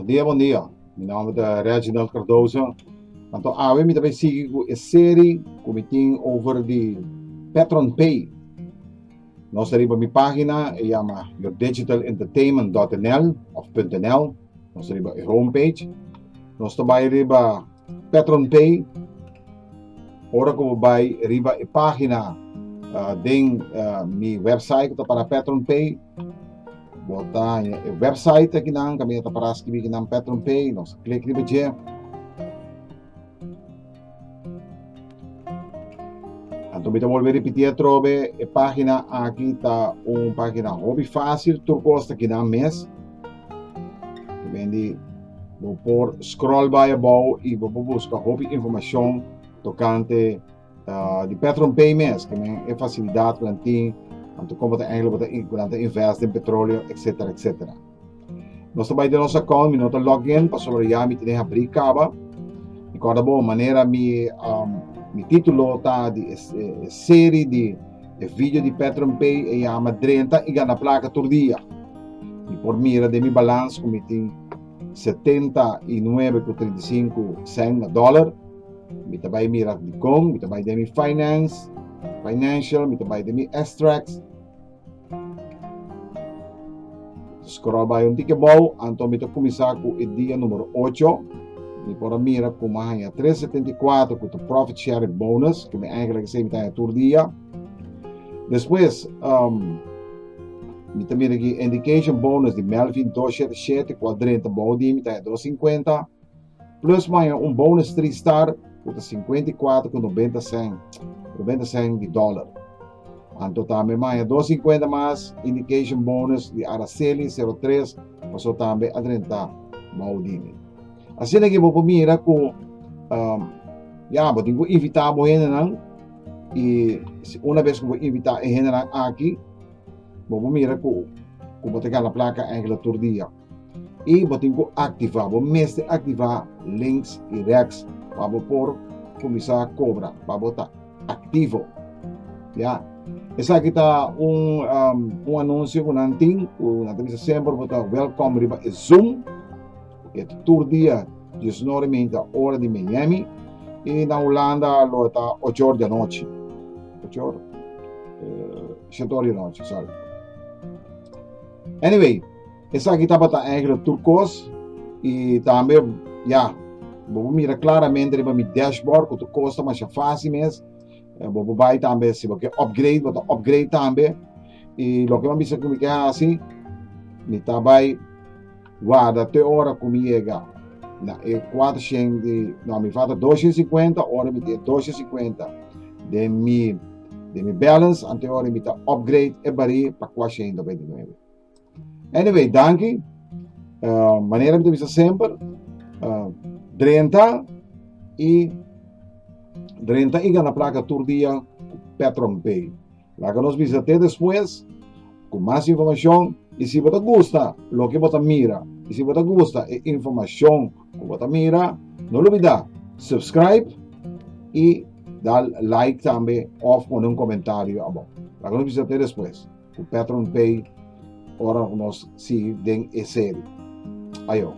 Bom dia, bom dia. Meu nome é Reginald Cardoso. Então, eu também sigo a série que over de Patron Pay. Nós temos minha página, chama yourdigitalentertainment.nl of .nl. Nós temos a homepage. Nós também temos Patron Pay. Ora como vai riba a página minha website para Patron Pay. Bota o website aqui nang kami para escrever ng Patron Pay, nós click riba dia. Então kita volver repetir trobe a página aqui tá página hobby fácil, tu costa aqui na mês. Vende vou por scroll by above e vou buscar hobby informação tocante de Patron Pay mês, que é facilidade que tem. Então, como você investe em petróleo, etc, etc. Nós também temos nosso account, nós login, para sobre já me tem abrir caba. E cada boa maneira me título tá de série de vídeo de Patron Pay e chama 30 e ganha placa todo dia. E por mira de meu balanço, como tem 79,35 $. Me também mira de com, me também de financial, me também de extracts. Scroll by um ticket ball, então me começar com o dia número 8. Me por mira com mais 374 com o profit share bonus, que me eigenlijk sei me tá todo dia. Depois, me também aqui indication bonus de Melvin 277 quadrante body me tá 250. Plus mais bônus 3 star com 54,90 cents de dólar. Então também mais 250 mais indication bonus de Araceli 03, passou também a 30 baudini. Assim que vou mira com vou tenho que invitar a gente e uma vez que vou invitar a gente aqui, vou mira com botar a placa eigenlijk todo dia. E vou tenho que ativar, vou mestre ativar links e recs para por começar a cobrar, para botar ativo. Ya. Essa aqui está anúncio que nós temos sempre botar welcome riba Zoom. É todo dia, 19 hora de Miami. E na Holanda lo está 8 horas da noite. 8 horas? 7 horas da noite, sorry. Anyway, essa aqui está para eigenlijk turcos e também, vou mirar claramente riba mi dashboard, que custa mais fácil mesmo. Vou vai também se você upgrade também e lo que vamos dizer que assim me também guarda até hora comigo na 400 de não me falta 250 hora me tem 250 de mi balance até hora me tá upgrade e bari para 429. Anyway, danke. Maneira me tem sempre 30 e ganha placa todo dia Patron Pay. Lá que nos visite depois com mais informação e se você gosta lo que você mira e se você gosta de informação que você mira, não olvida subscribe e dar like também ou um comentário abaixo. Lá que nos visite depois com Patron Pay ora nos se den série. Ayo.